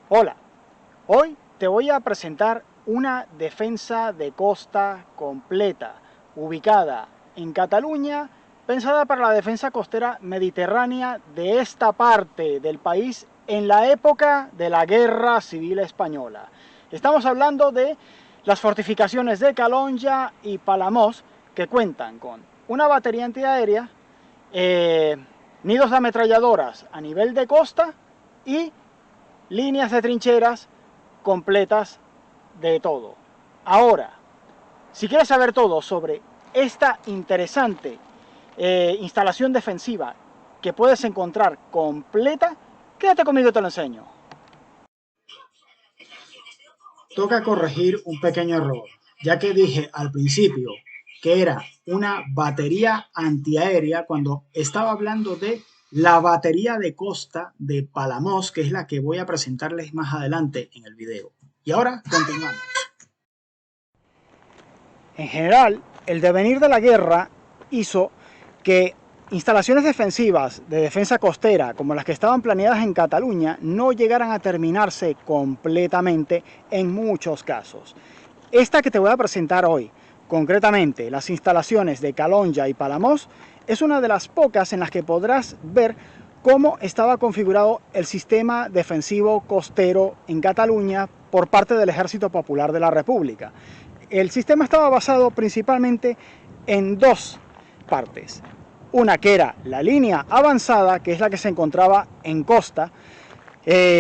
Hola, hoy te voy a presentar una defensa de costa completa, ubicada en Cataluña, pensada para la defensa costera mediterránea de esta parte del país en la época de la Guerra Civil Española. Estamos hablando de las fortificaciones de Calonge y Palamós, que cuentan con una batería antiaérea, nidos de ametralladoras a nivel de costa y líneas de trincheras completas de todo. Ahora, si quieres saber todo sobre esta interesante instalación defensiva que puedes encontrar completa, quédate conmigo y te lo enseño. Toca corregir un pequeño error, ya que dije al principio que era una batería antiaérea cuando estaba hablando de la batería de costa de Palamós, que es la que voy a presentarles más adelante en el video. Y ahora continuamos. En general, el devenir de la guerra hizo que instalaciones defensivas de defensa costera, como las que estaban planeadas en Cataluña, no llegaran a terminarse completamente en muchos casos. Esta que te voy a presentar hoy, concretamente las instalaciones de Calonge y Palamós, es una de las pocas en las que podrás ver cómo estaba configurado el sistema defensivo costero en Cataluña por parte del Ejército Popular de la República. El sistema estaba basado principalmente en dos partes. Una que era la línea avanzada, que es la que se encontraba en costa,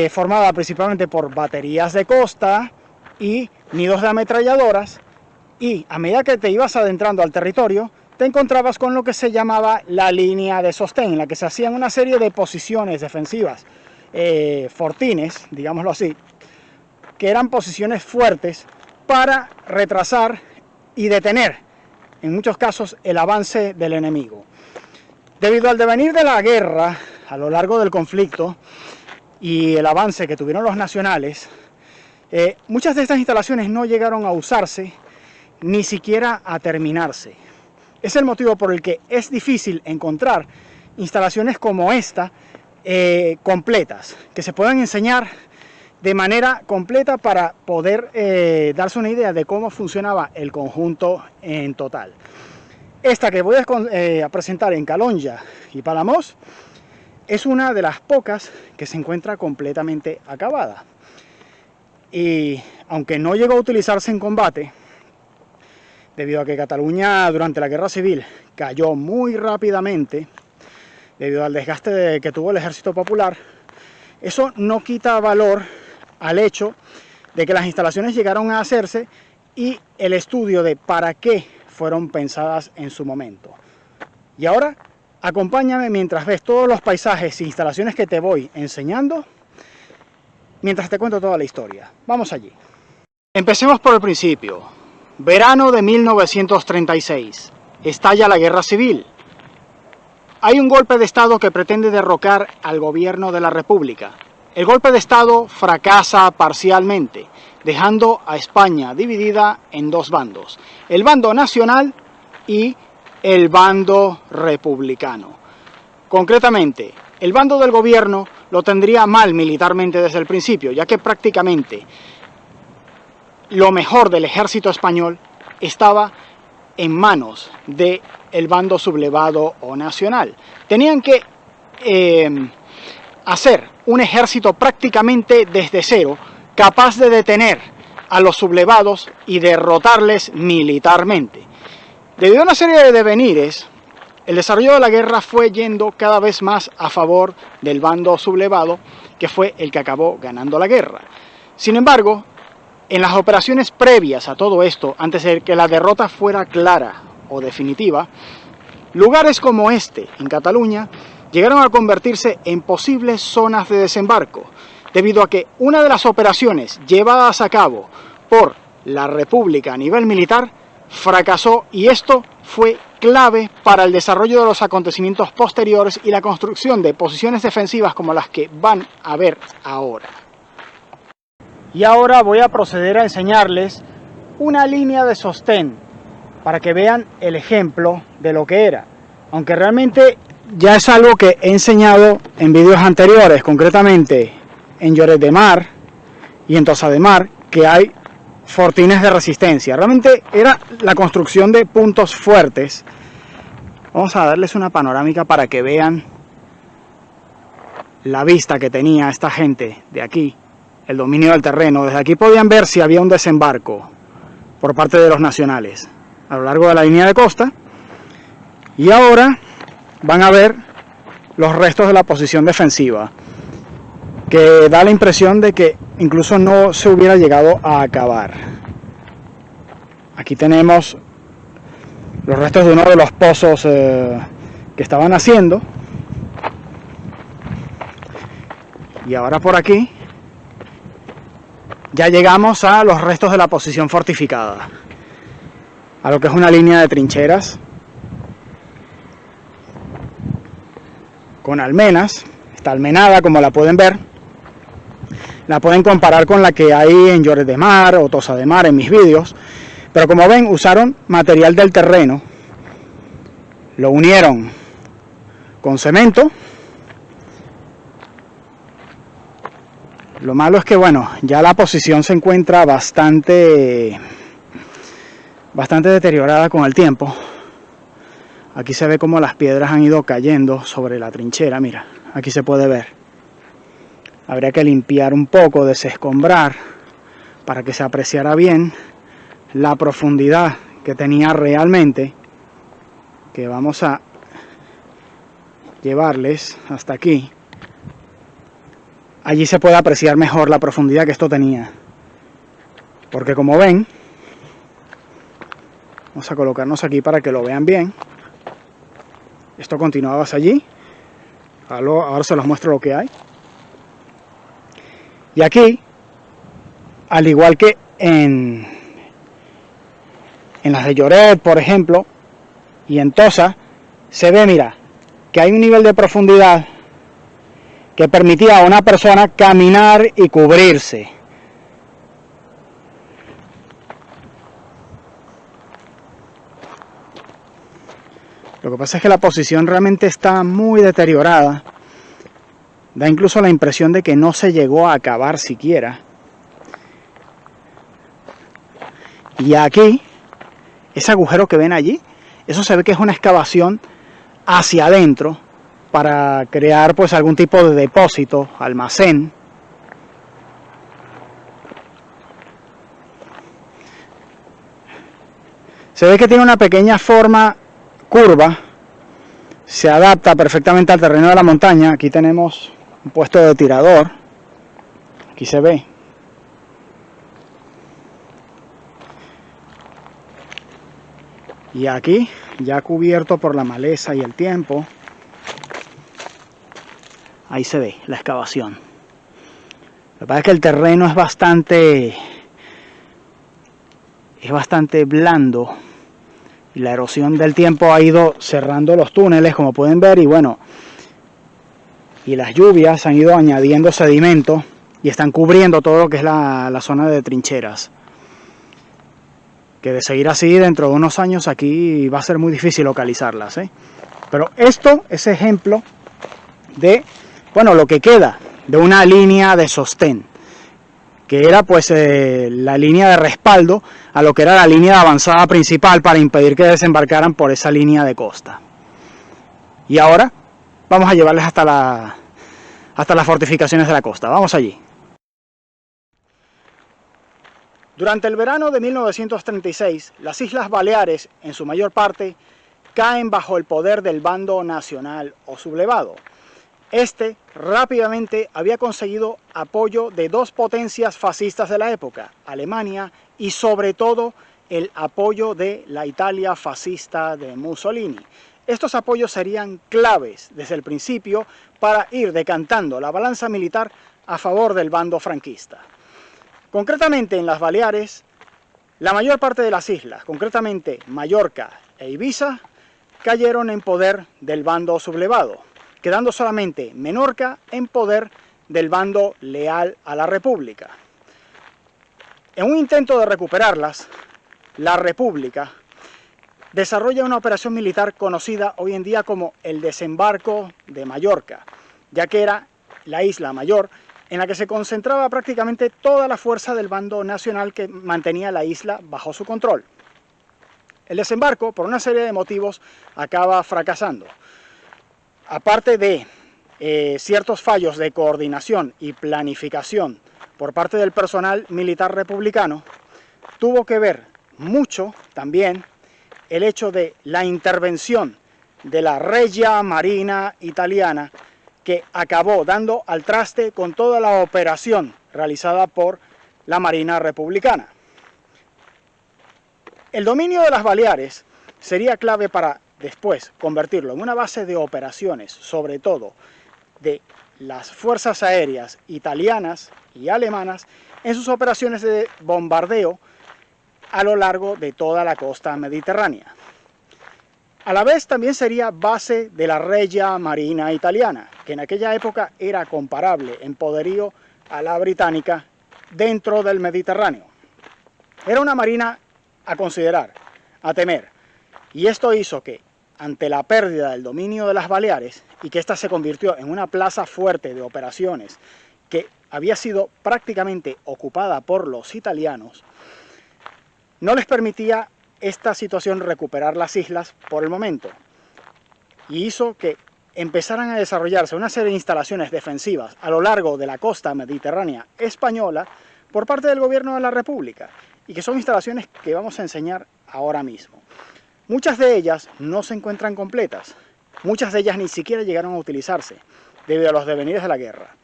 formada principalmente por baterías de costa y nidos de ametralladoras, y a medida que te ibas adentrando al territorio, te encontrabas con lo que se llamaba la línea de sostén, en la que se hacían una serie de posiciones defensivas, fortines, digámoslo así, que eran posiciones fuertes para retrasar y detener, en muchos casos, el avance del enemigo. Debido al devenir de la guerra, a lo largo del conflicto, y el avance que tuvieron los nacionales, muchas de estas instalaciones no llegaron a usarse, ni siquiera a terminarse. Es el motivo por el que es difícil encontrar instalaciones como esta, completas, que se puedan enseñar de manera completa para poder darse una idea de cómo funcionaba el conjunto en total. Esta que voy a presentar en Calonge y Palamós es una de las pocas que se encuentra completamente acabada. Y aunque no llegó a utilizarse en combate, debido a que Cataluña durante la Guerra Civil cayó muy rápidamente, debido al desgaste que tuvo el Ejército Popular, eso no quita valor al hecho de que las instalaciones llegaron a hacerse y el estudio de para qué fueron pensadas en su momento. Y ahora, acompáñame mientras ves todos los paisajes e instalaciones que te voy enseñando, mientras te cuento toda la historia. Vamos allí. Empecemos por el principio. Verano de 1936. Estalla la Guerra Civil. Hay un golpe de Estado que pretende derrocar al gobierno de la República. El golpe de Estado fracasa parcialmente, dejando a España dividida en dos bandos, el bando nacional y el bando republicano. Concretamente, el bando del gobierno lo tendría mal militarmente desde el principio, ya que prácticamente lo mejor del ejército español estaba en manos del bando sublevado o nacional. Tenían que hacer un ejército prácticamente desde cero, capaz de detener a los sublevados y derrotarles militarmente. Debido a una serie de devenires, el desarrollo de la guerra fue yendo cada vez más a favor del bando sublevado, que fue el que acabó ganando la guerra. Sin embargo, en las operaciones previas a todo esto, antes de que la derrota fuera clara o definitiva, lugares como este, en Cataluña, llegaron a convertirse en posibles zonas de desembarco, debido a que una de las operaciones llevadas a cabo por la República a nivel militar fracasó, y esto fue clave para el desarrollo de los acontecimientos posteriores y la construcción de posiciones defensivas como las que van a ver ahora. Y ahora voy a proceder a enseñarles una línea de sostén para que vean el ejemplo de lo que era, aunque realmente ya es algo que he enseñado en vídeos anteriores, concretamente en Lloret de Mar, y en Tossa de Mar, que hay fortines de resistencia. Realmente era la construcción de puntos fuertes. Vamos a darles una panorámica para que vean la vista que tenía esta gente de aquí, el dominio del terreno. Desde aquí podían ver si había un desembarco por parte de los nacionales a lo largo de la línea de costa. Y ahora van a ver los restos de la posición defensiva, que da la impresión de que incluso no se hubiera llegado a acabar. Aquí tenemos los restos de uno de los pozos que estaban haciendo. Y ahora por aquí ya llegamos a los restos de la posición fortificada, a lo que es una línea de trincheras con almenas. Está almenada, como la pueden ver. La pueden comparar con la que hay en Lloret de Mar o Tossa de Mar en mis vídeos. Pero como ven, usaron material del terreno, lo unieron con cemento. Lo malo es que, bueno, ya la posición se encuentra bastante deteriorada con el tiempo. Aquí se ve como las piedras han ido cayendo sobre la trinchera, mira, aquí se puede ver. Habría que limpiar un poco, desescombrar, para que se apreciara bien la profundidad que tenía realmente, que vamos a llevarles hasta aquí. Allí se puede apreciar mejor la profundidad que esto tenía, porque como ven, vamos a colocarnos aquí para que lo vean bien. Esto continuaba hacia allí. Ahora se los muestro lo que hay. Y aquí, al igual que en las de Lloret, por ejemplo, y en Tossa, se ve, mira, que hay un nivel de profundidad que permitía a una persona caminar y cubrirse. Lo que pasa es que la posición realmente está muy deteriorada. Da incluso la impresión de que no se llegó a acabar siquiera. Y aquí, ese agujero que ven allí, eso se ve que es una excavación hacia adentro para crear pues algún tipo de depósito, almacén. Se ve que tiene una pequeña forma curva, se adapta perfectamente al terreno de la montaña. Aquí tenemos un puesto de tirador, aquí se ve. Y aquí, ya cubierto por la maleza y el tiempo, ahí se ve la excavación. Lo que pasa es que el terreno es bastante blando y la erosión del tiempo ha ido cerrando los túneles, como pueden ver, y bueno, y las lluvias han ido añadiendo sedimento y están cubriendo todo lo que es la zona de trincheras. Que de seguir así, dentro de unos años aquí va a ser muy difícil localizarlas, ¿eh? Pero esto es ejemplo de, bueno, lo que queda de una línea de sostén, que era pues la línea de respaldo a lo que era la línea de avanzada principal para impedir que desembarcaran por esa línea de costa. Y ahora vamos a llevarles hasta las fortificaciones de la costa. Vamos allí. Durante el verano de 1936, las Islas Baleares, en su mayor parte, caen bajo el poder del bando nacional o sublevado. Este rápidamente había conseguido apoyo de dos potencias fascistas de la época, Alemania y sobre todo el apoyo de la Italia fascista de Mussolini. Estos apoyos serían claves desde el principio para ir decantando la balanza militar a favor del bando franquista. Concretamente en las Baleares, la mayor parte de las islas, concretamente Mallorca e Ibiza, cayeron en poder del bando sublevado, quedando solamente Menorca en poder del bando leal a la República. En un intento de recuperarlas, la República desarrolla una operación militar conocida hoy en día como el desembarco de Mallorca, ya que era la isla mayor en la que se concentraba prácticamente toda la fuerza del bando nacional que mantenía la isla bajo su control. El desembarco, por una serie de motivos, acaba fracasando. Aparte de ciertos fallos de coordinación y planificación por parte del personal militar republicano, tuvo que ver mucho también el hecho de la intervención de la Regia Marina Italiana, que acabó dando al traste con toda la operación realizada por la Marina Republicana. El dominio de las Baleares sería clave para después convertirlo en una base de operaciones, sobre todo de las fuerzas aéreas italianas y alemanas, en sus operaciones de bombardeo a lo largo de toda la costa mediterránea. A la vez también sería base de la Regia Marina Italiana, que en aquella época era comparable en poderío a la británica dentro del Mediterráneo. Era una marina a considerar, a temer, y esto hizo que, ante la pérdida del dominio de las Baleares y que ésta se convirtió en una plaza fuerte de operaciones que había sido prácticamente ocupada por los italianos, no les permitía esta situación recuperar las islas por el momento, y hizo que empezaran a desarrollarse una serie de instalaciones defensivas a lo largo de la costa mediterránea española por parte del gobierno de la República, y que son instalaciones que vamos a enseñar ahora mismo. Muchas de ellas no se encuentran completas, muchas de ellas ni siquiera llegaron a utilizarse debido a los devenires de la guerra.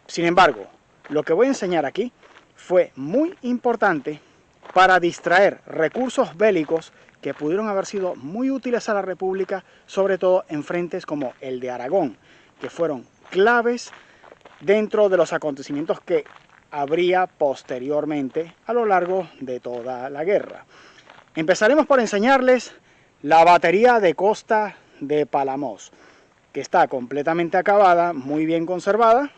Sin embargo, lo que voy a enseñar aquí fue muy importante para distraer recursos bélicos que pudieron haber sido muy útiles a la República, sobre todo en frentes como el de Aragón, que fueron claves dentro de los acontecimientos que habría posteriormente a lo largo de toda la guerra. Empezaremos por enseñarles la batería de costa de Palamós, que está completamente acabada, muy bien conservada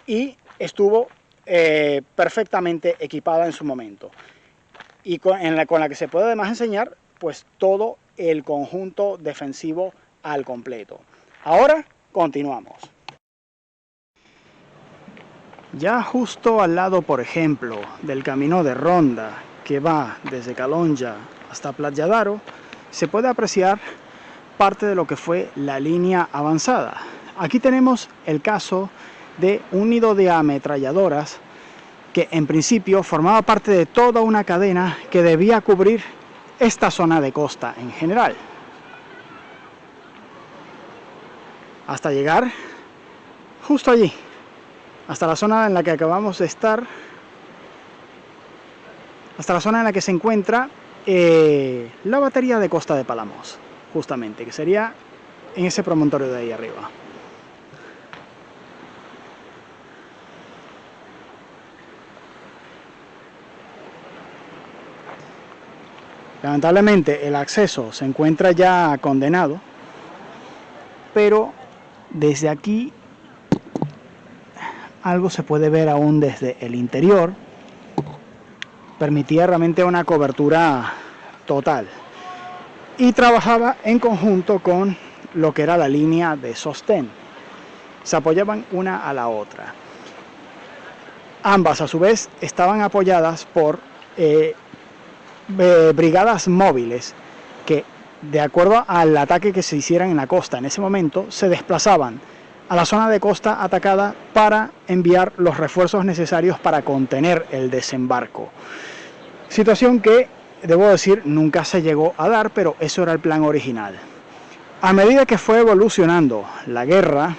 y estuvo perfectamente equipada en su momento, y con la que se puede además enseñar pues todo el conjunto defensivo al completo. Ahora continuamos. Ya justo al lado, por ejemplo, del camino de Ronda que va desde Calonja hasta Platja d'Aro, se puede apreciar parte de lo que fue la línea avanzada. Aquí tenemos el caso de un nido de ametralladoras que en principio formaba parte de toda una cadena que debía cubrir esta zona de costa en general, hasta llegar justo allí, hasta la zona en la que acabamos de estar, hasta la zona en la que se encuentra la batería de costa de Palamós, justamente, que sería en ese promontorio de ahí arriba. Lamentablemente el acceso se encuentra ya condenado, pero desde aquí algo se puede ver aún desde el interior. Permitía realmente una cobertura total y trabajaba en conjunto con lo que era la línea de sostén. Se apoyaban una a la otra. Ambas a su vez estaban apoyadas por brigadas móviles que, de acuerdo al ataque que se hiciera en la costa en ese momento, se desplazaban a la zona de costa atacada para enviar los refuerzos necesarios para contener el desembarco. Situación que, debo decir, nunca se llegó a dar, pero eso era el plan original. A medida que fue evolucionando la guerra,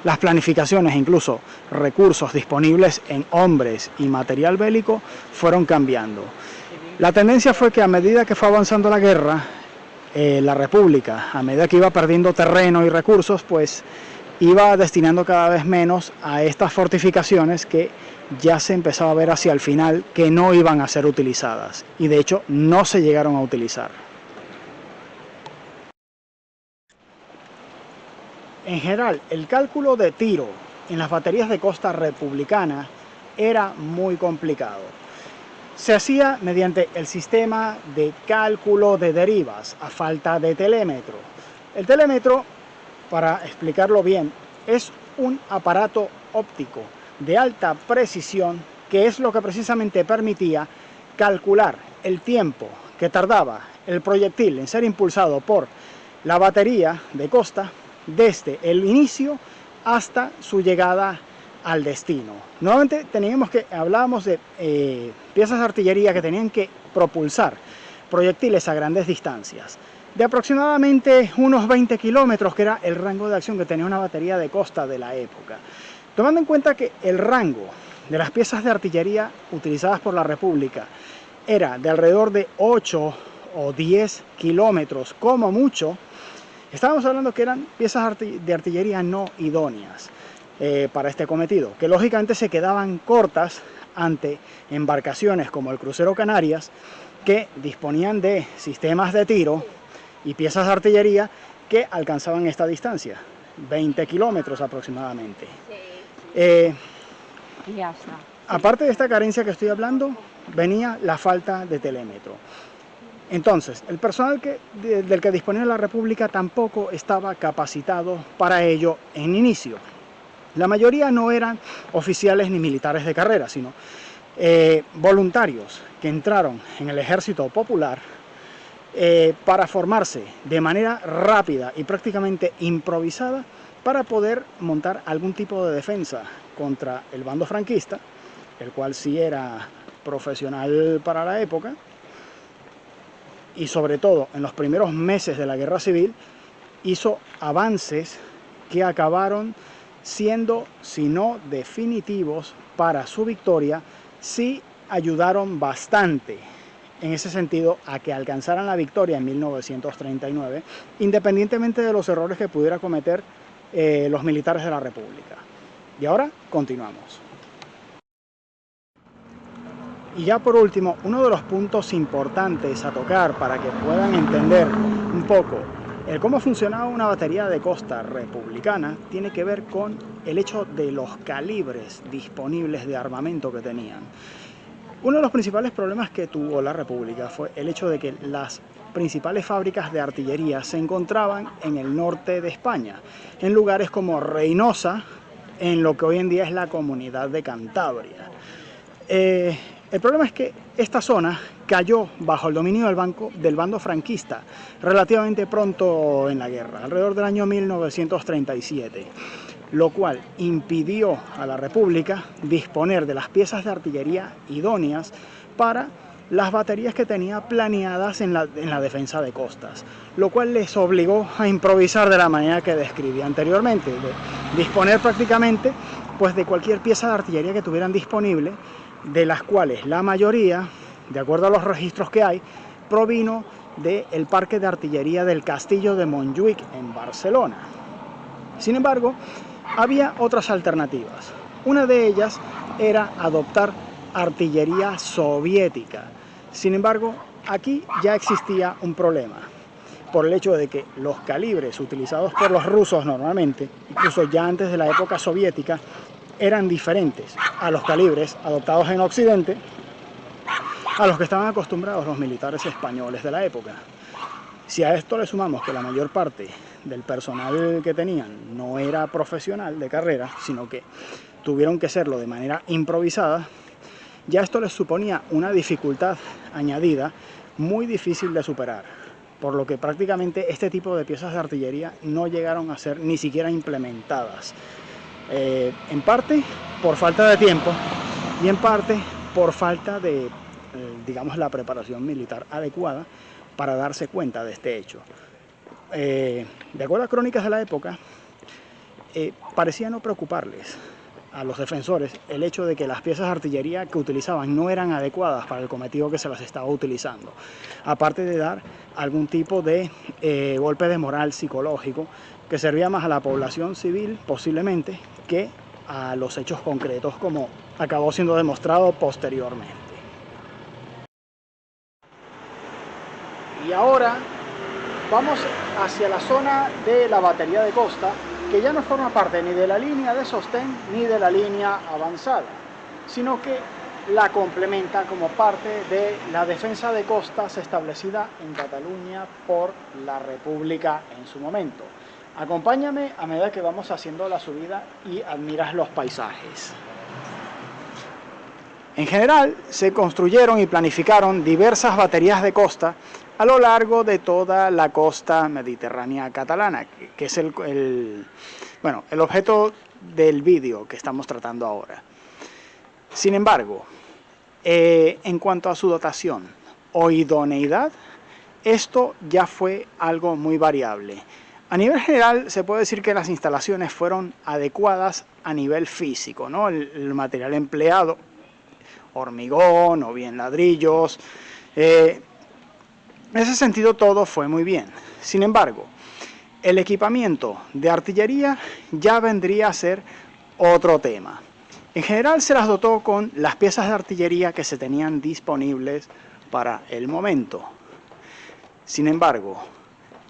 las planificaciones, incluso recursos disponibles en hombres y material bélico, fueron cambiando. La tendencia fue que a medida que fue avanzando la guerra, la República, a medida que iba perdiendo terreno y recursos, pues iba destinando cada vez menos a estas fortificaciones que ya se empezaba a ver hacia el final que no iban a ser utilizadas, y de hecho no se llegaron a utilizar. En general, el cálculo de tiro en las baterías de costa republicana era muy complicado. Se hacía mediante el sistema de cálculo de derivas a falta de telémetro. El telémetro, para explicarlo bien, es un aparato óptico de alta precisión que es lo que precisamente permitía calcular el tiempo que tardaba el proyectil en ser impulsado por la batería de costa desde el inicio hasta su llegada al destino. Nuevamente hablábamos de piezas de artillería que tenían que propulsar proyectiles a grandes distancias, de aproximadamente unos 20 kilómetros, que era el rango de acción que tenía una batería de costa de la época. Tomando en cuenta que el rango de las piezas de artillería utilizadas por la República era de alrededor de 8 o 10 kilómetros como mucho, estábamos hablando que eran piezas de artillería no idóneas para este cometido, que lógicamente se quedaban cortas ante embarcaciones como el crucero Canarias, que disponían de sistemas de tiro y piezas de artillería que alcanzaban esta distancia, 20 kilómetros aproximadamente. Ya está. Aparte de esta carencia que estoy hablando, venía la falta de telémetro. Entonces, el personal del que disponía la República tampoco estaba capacitado para ello en inicio. La mayoría no eran oficiales ni militares de carrera, sino voluntarios que entraron en el ejército popular para formarse de manera rápida y prácticamente improvisada para poder montar algún tipo de defensa contra el bando franquista, el cual sí era profesional para la época, y sobre todo en los primeros meses de la guerra civil hizo avances que acabaron siendo, si no definitivos, para su victoria, sí ayudaron bastante en ese sentido a que alcanzaran la victoria en 1939, independientemente de los errores que pudiera cometer los militares de la República. Y ahora continuamos. Y ya por último, uno de los puntos importantes a tocar para que puedan entender un poco el cómo funcionaba una batería de costa republicana tiene que ver con el hecho de los calibres disponibles de armamento que tenían. Uno de los principales problemas que tuvo la República fue el hecho de que las principales fábricas de artillería se encontraban en el norte de España, en lugares como Reynosa, en lo que hoy en día es la Comunidad de Cantabria. El problema es que esta zona cayó bajo el dominio del bando franquista relativamente pronto en la guerra, alrededor del año 1937, lo cual impidió a la República disponer de las piezas de artillería idóneas para las baterías que tenía planeadas en la defensa de costas, lo cual les obligó a improvisar de la manera que describí anteriormente, de disponer prácticamente pues, de cualquier pieza de artillería que tuvieran disponible, de las cuales la mayoría, de acuerdo a los registros que hay, provino del parque de artillería del Castillo de Montjuïc en Barcelona. Sin embargo, había otras alternativas. Una de ellas era adoptar artillería soviética. Sin embargo, aquí ya existía un problema, por el hecho de que los calibres utilizados por los rusos normalmente, incluso ya antes de la época soviética, eran diferentes a los calibres adoptados en Occidente, a los que estaban acostumbrados los militares españoles de la época. Si a esto le sumamos que la mayor parte del personal que tenían no era profesional de carrera, sino que tuvieron que serlo de manera improvisada, ya esto les suponía una dificultad añadida muy difícil de superar, por lo que prácticamente este tipo de piezas de artillería no llegaron a ser ni siquiera implementadas. En parte por falta de tiempo y en parte por falta de, digamos, la preparación militar adecuada para darse cuenta de este hecho. De acuerdo a crónicas de la época, parecía no preocuparles a los defensores el hecho de que las piezas de artillería que utilizaban no eran adecuadas para el cometido que se las estaba utilizando, aparte de dar algún tipo de golpe de moral psicológico que servía más a la población civil posiblemente que a los hechos concretos, como acabó siendo demostrado posteriormente. Y ahora vamos hacia la zona de la batería de costa, que ya no forma parte ni de la línea de sostén ni de la línea avanzada, sino que la complementa como parte de la defensa de costas establecida en Cataluña por la República en su momento. Acompáñame a medida que vamos haciendo la subida y admiras los paisajes. En general, se construyeron y planificaron diversas baterías de costa a lo largo de toda la costa mediterránea catalana, que es el objeto del vídeo que estamos tratando ahora. Sin embargo, en cuanto a su dotación o idoneidad, esto ya fue algo muy variable. A nivel general, se puede decir que las instalaciones fueron adecuadas a nivel físico, ¿no? El material empleado, hormigón o bien ladrillos, en ese sentido todo fue muy bien. Sin embargo, el equipamiento de artillería ya vendría a ser otro tema. En general se las dotó con las piezas de artillería que se tenían disponibles para el momento. Sin embargo,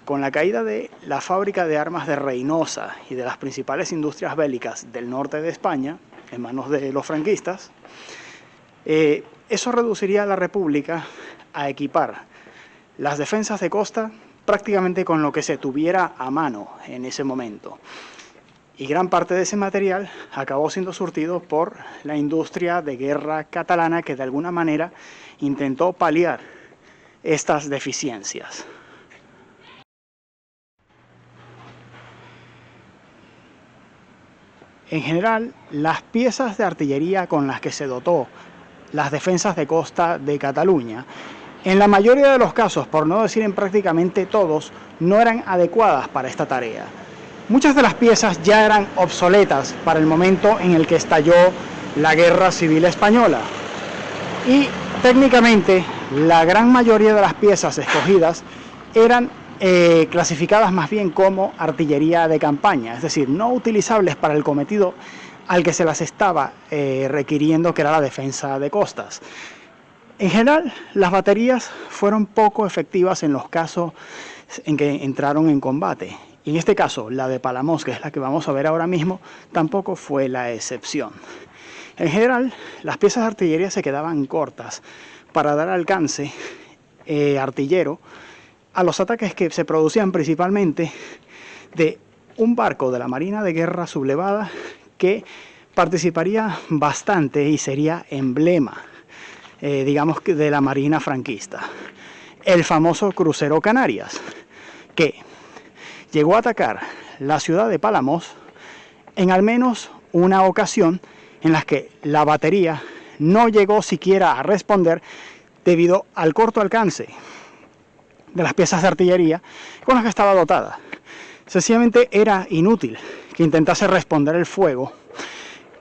con la caída de la fábrica de armas de Reynosa y de las principales industrias bélicas del norte de España, en manos de los franquistas, eso reduciría a la República a equipar las defensas de costa prácticamente con lo que se tuviera a mano en ese momento. Y gran parte de ese material acabó siendo surtido por la industria de guerra catalana, que de alguna manera intentó paliar estas deficiencias. En general, las piezas de artillería con las que se dotó las defensas de costa de Cataluña, en la mayoría de los casos, por no decir en prácticamente todos, no eran adecuadas para esta tarea. Muchas de las piezas ya eran obsoletas para el momento en el que estalló la Guerra Civil Española. Y técnicamente, la gran mayoría de las piezas escogidas eran clasificadas más bien como artillería de campaña, es decir, no utilizables para el cometido al que se las estaba requiriendo, que era la defensa de costas. En general, las baterías fueron poco efectivas en los casos en que entraron en combate. Y en este caso, la de Palamós, que es la que vamos a ver ahora mismo, tampoco fue la excepción. En general, las piezas de artillería se quedaban cortas para dar alcance artillero a los ataques que se producían principalmente de un barco de la Marina de Guerra sublevada que participaría bastante y sería emblema, digamos, de la Marina franquista. El famoso crucero Canarias, que llegó a atacar la ciudad de Palamós en al menos una ocasión en la que la batería no llegó siquiera a responder debido al corto alcance de las piezas de artillería con las que estaba dotada. Sencillamente era inútil que intentase responder el fuego,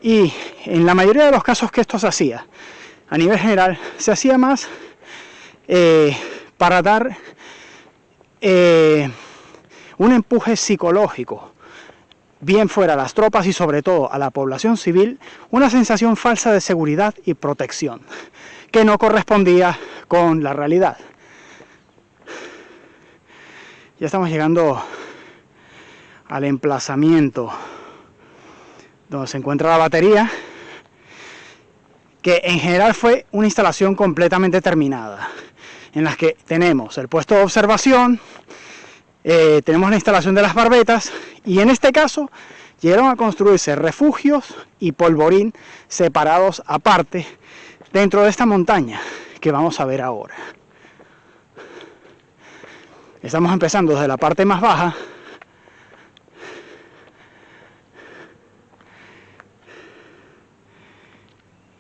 y en la mayoría de los casos que esto se hacía, a nivel general, se hacía más para dar un empuje psicológico, bien fuera a las tropas y sobre todo a la población civil, una sensación falsa de seguridad y protección, que no correspondía con la realidad. Ya estamos llegando al emplazamiento donde se encuentra la batería, que en general fue una instalación completamente terminada, en la que tenemos el puesto de observación, tenemos la instalación de las barbetas, y en este caso llegaron a construirse refugios y polvorín separados aparte dentro de esta montaña que vamos a ver ahora. Estamos empezando desde la parte más baja,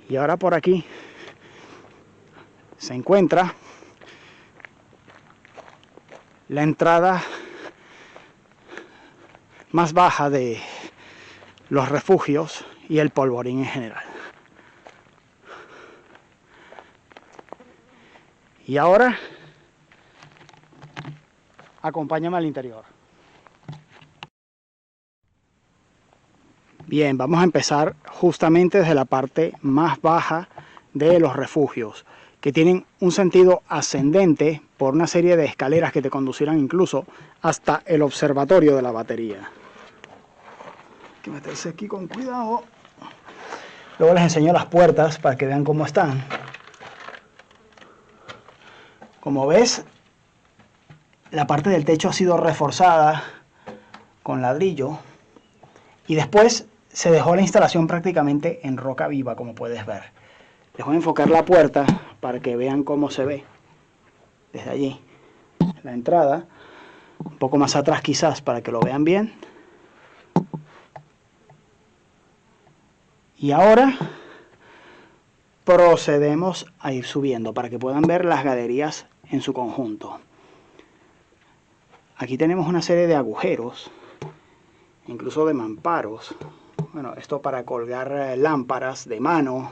y ahora por aquí se encuentra la entrada más baja de los refugios y el polvorín en general. Y ahora acompáñame al interior. Bien, vamos a empezar justamente desde la parte más baja de los refugios, que tienen un sentido ascendente por una serie de escaleras que te conducirán incluso hasta el observatorio de la batería. Hay que meterse aquí con cuidado. Luego les enseño las puertas para que vean cómo están. Como ves, la parte del techo ha sido reforzada con ladrillo y después se dejó la instalación prácticamente en roca viva, como puedes ver. Les voy a enfocar la puerta para que vean cómo se ve desde allí. La entrada, un poco más atrás quizás para que lo vean bien. Y ahora procedemos a ir subiendo para que puedan ver las galerías en su conjunto. Aquí tenemos una serie de agujeros, incluso de mamparos. Bueno, esto para colgar lámparas de mano,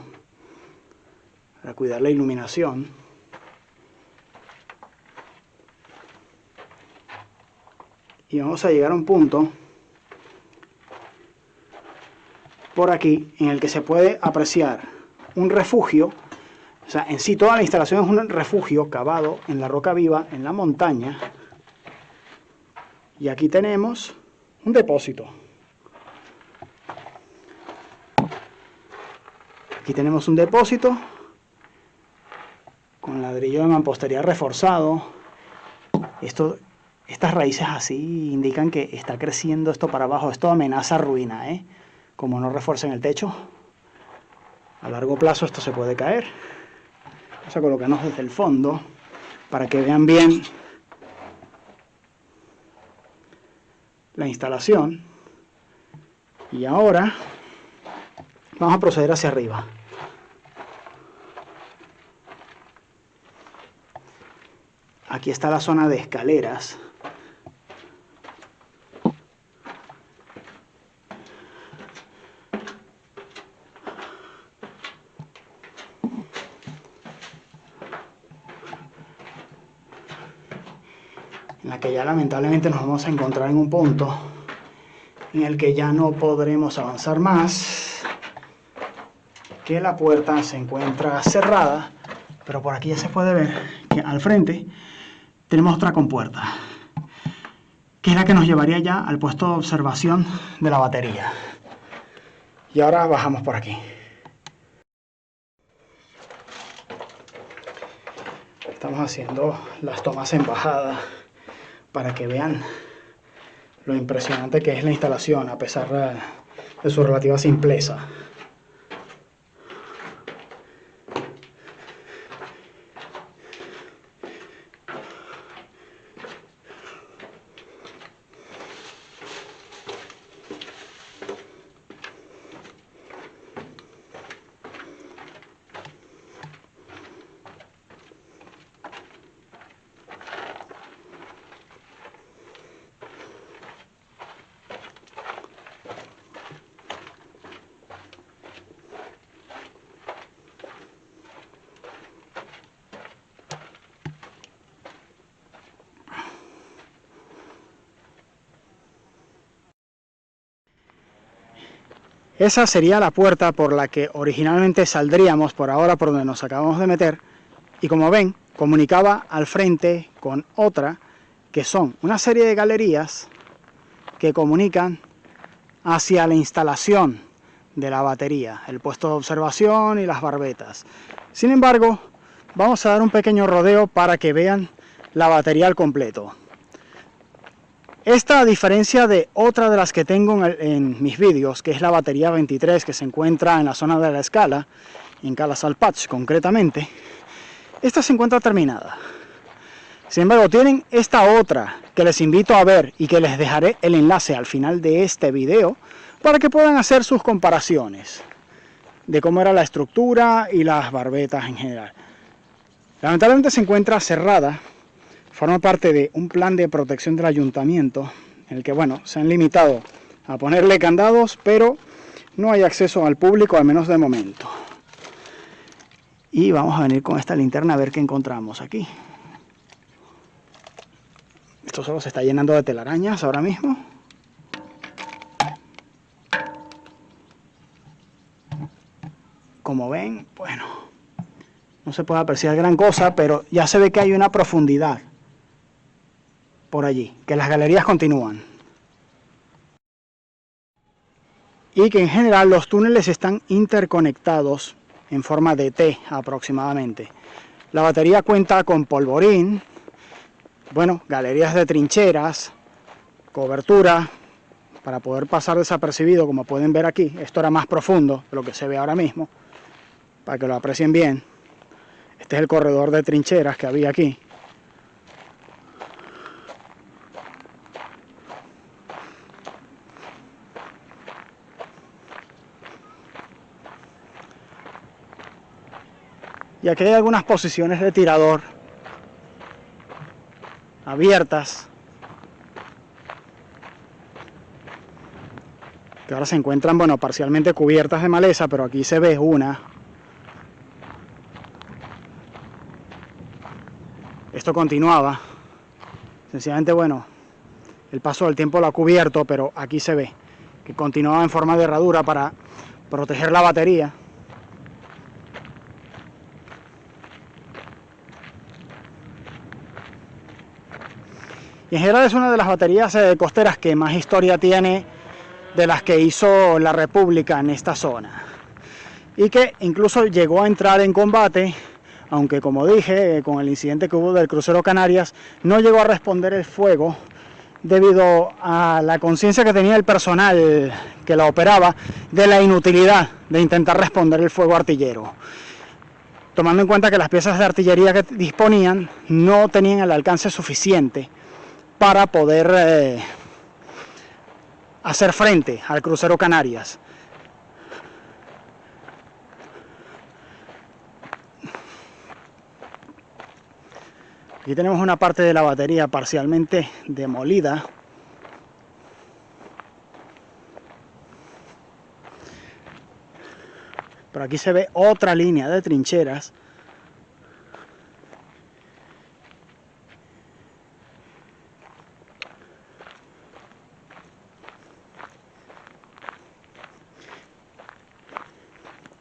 para cuidar la iluminación. Y vamos a llegar a un punto por aquí en el que se puede apreciar un refugio. O sea, en sí toda la instalación es un refugio cavado en la roca viva, en la montaña. Y aquí tenemos un depósito. Aquí tenemos un depósito con ladrillo de mampostería reforzado. Estas raíces así indican que está creciendo esto para abajo. Esto amenaza ruina, ¿eh? Como no refuercen el techo, a largo plazo esto se puede caer. Vamos a colocarnos desde el fondo para que vean bien la instalación. Y ahora vamos a proceder hacia arriba. Aquí está la zona de escaleras. En la que ya lamentablemente nos vamos a encontrar en un punto en el que ya no podremos avanzar más, que la puerta se encuentra cerrada, pero por aquí ya se puede ver que al frente tenemos otra compuerta, que es la que nos llevaría ya al puesto de observación de la batería. Y ahora bajamos por aquí. Estamos haciendo las tomas en bajada para que vean lo impresionante que es la instalación a pesar de su relativa simpleza. Esa sería la puerta por la que originalmente saldríamos, por ahora por donde nos acabamos de meter, y como ven, comunicaba al frente con otra, que son una serie de galerías que comunican hacia la instalación de la batería, el puesto de observación y las barbetas. Sin embargo, vamos a dar un pequeño rodeo para que vean la batería al completo. Esta, a diferencia de otra de las que tengo en mis vídeos, que es la batería 23, que se encuentra en la zona de la escala, en Cala Salpach concretamente, esta se encuentra terminada. Sin embargo, tienen esta otra que les invito a ver y que les dejaré el enlace al final de este video para que puedan hacer sus comparaciones de cómo era la estructura y las barbetas en general. Lamentablemente se encuentra cerrada. Forma parte de un plan de protección del ayuntamiento, en el que, bueno, se han limitado a ponerle candados, pero no hay acceso al público, al menos de momento. Y vamos a venir con esta linterna a ver qué encontramos aquí. Esto solo se está llenando de telarañas ahora mismo. Como ven, bueno, no se puede apreciar gran cosa, pero ya se ve que hay una profundidad por allí, que las galerías continúan. Y que en general los túneles están interconectados en forma de T aproximadamente. La batería cuenta con polvorín, bueno, galerías de trincheras, cobertura, para poder pasar desapercibido, como pueden ver aquí. Esto era más profundo de lo que se ve ahora mismo, para que lo aprecien bien. Este es el corredor de trincheras que había aquí. Y aquí hay algunas posiciones de tirador abiertas, que ahora se encuentran, bueno, parcialmente cubiertas de maleza, pero aquí se ve una. Esto continuaba. Sencillamente, bueno, el paso del tiempo lo ha cubierto, pero aquí se ve que continuaba en forma de herradura para proteger la batería. Y en general es una de las baterías costeras que más historia tiene de las que hizo la República en esta zona. Y que incluso llegó a entrar en combate, aunque como dije, con el incidente que hubo del crucero Canarias, no llegó a responder el fuego debido a la conciencia que tenía el personal que la operaba de la inutilidad de intentar responder el fuego artillero, tomando en cuenta que las piezas de artillería que disponían no tenían el alcance suficiente para poder hacer frente al crucero Canarias. Aquí tenemos una parte de la batería parcialmente demolida. Pero aquí se ve otra línea de trincheras.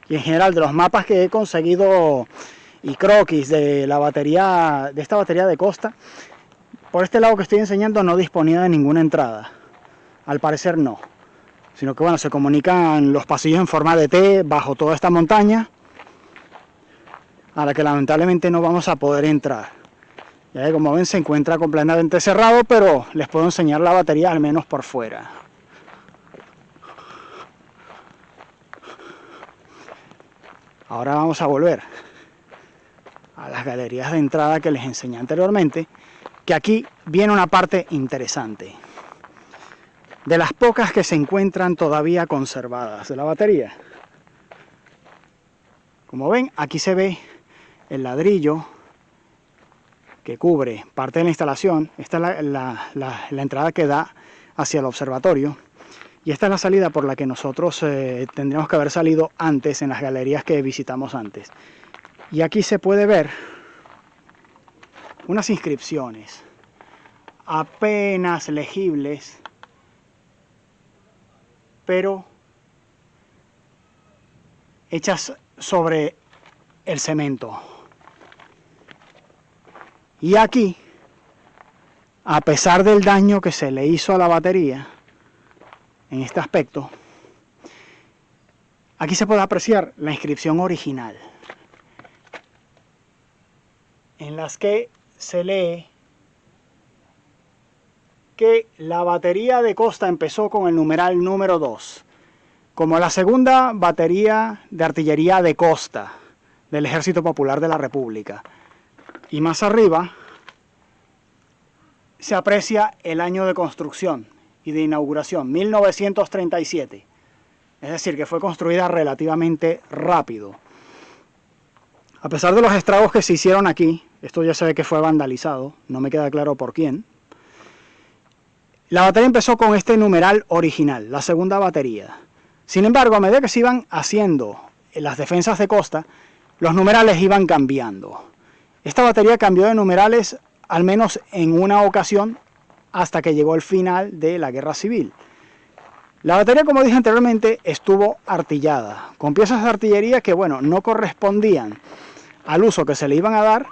Y en general de los mapas que he conseguido y croquis de la batería, de esta batería de costa, por este lado que estoy enseñando no disponía de ninguna entrada. Al parecer no. Sino que bueno, se comunican los pasillos en forma de T bajo toda esta montaña, a la que lamentablemente no vamos a poder entrar. Ya que como ven se encuentra completamente cerrado, pero les puedo enseñar la batería al menos por fuera. Ahora vamos a volver a las galerías de entrada que les enseñé anteriormente, que aquí viene una parte interesante, de las pocas que se encuentran todavía conservadas de la batería. Como ven, aquí se ve el ladrillo que cubre parte de la instalación. Esta es la entrada que da hacia el observatorio. Y esta es la salida por la que nosotros tendríamos que haber salido antes en las galerías que visitamos antes. Y aquí se puede ver unas inscripciones apenas legibles, pero hechas sobre el cemento. Y aquí, a pesar del daño que se le hizo a la batería en este aspecto, aquí se puede apreciar la inscripción original, en las que se lee que la batería de costa empezó con el numeral número 2, como la segunda batería de artillería de costa del Ejército Popular de la República. Y más arriba se aprecia el año de construcción y de inauguración, 1937. Es decir, que fue construida relativamente rápido. A pesar de los estragos que se hicieron aquí, esto ya se ve que fue vandalizado, no me queda claro por quién. La batería empezó con este numeral original, la segunda batería. Sin embargo, a medida que se iban haciendo las defensas de costa, los numerales iban cambiando. Esta batería cambió de numerales al menos en una ocasión hasta que llegó el final de la Guerra Civil. La batería, como dije anteriormente, estuvo artillada, con piezas de artillería que, bueno, no correspondían al uso que se le iban a dar,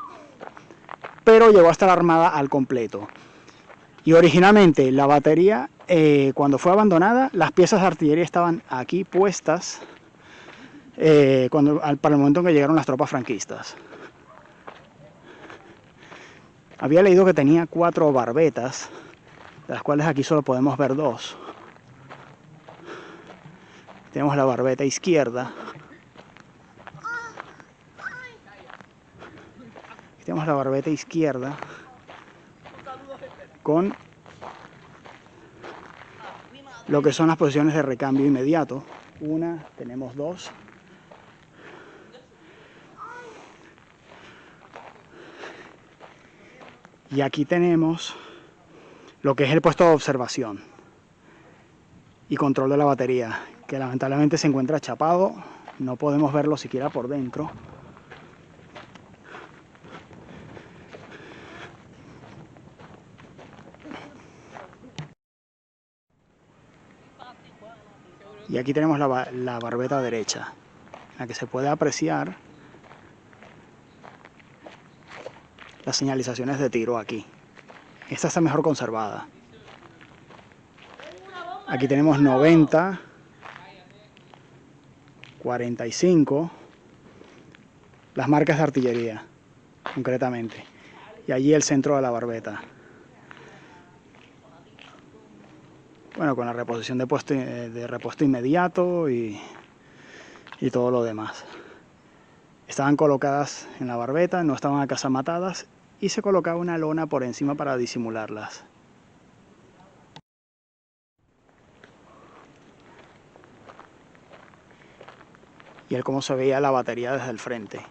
pero llegó a estar armada al completo. Y originalmente la batería, cuando fue abandonada, las piezas de artillería estaban aquí puestas para el momento en que llegaron las tropas franquistas. Había leído que tenía 4 barbetas, de las cuales aquí solo podemos ver 2. Tenemos la barbeta izquierda. Tenemos la barbeta izquierda con lo que son las posiciones de recambio inmediato. Una, tenemos dos. Y aquí tenemos lo que es el puesto de observación y control de la batería, que lamentablemente se encuentra chapado, no podemos verlo siquiera por dentro. Y aquí tenemos la barbeta derecha, en la que se puede apreciar las señalizaciones de tiro aquí. Esta está mejor conservada. Aquí tenemos 90, 45, las marcas de artillería, concretamente. Y allí el centro de la barbeta. Bueno, con la reposición de repuesto inmediato y todo lo demás. Estaban colocadas en la barbeta, no estaban acasamatadas y se colocaba una lona por encima para disimularlas. Y el cómo se veía la batería desde el frente.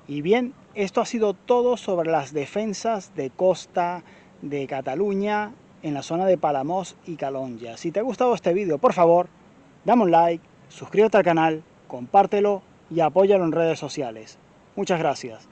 Y bien, esto ha sido todo sobre las defensas de costa de Cataluña en la zona de Palamós y Calonge. Si te ha gustado este vídeo, por favor, dame un like, suscríbete al canal, compártelo y apóyalo en redes sociales. Muchas gracias.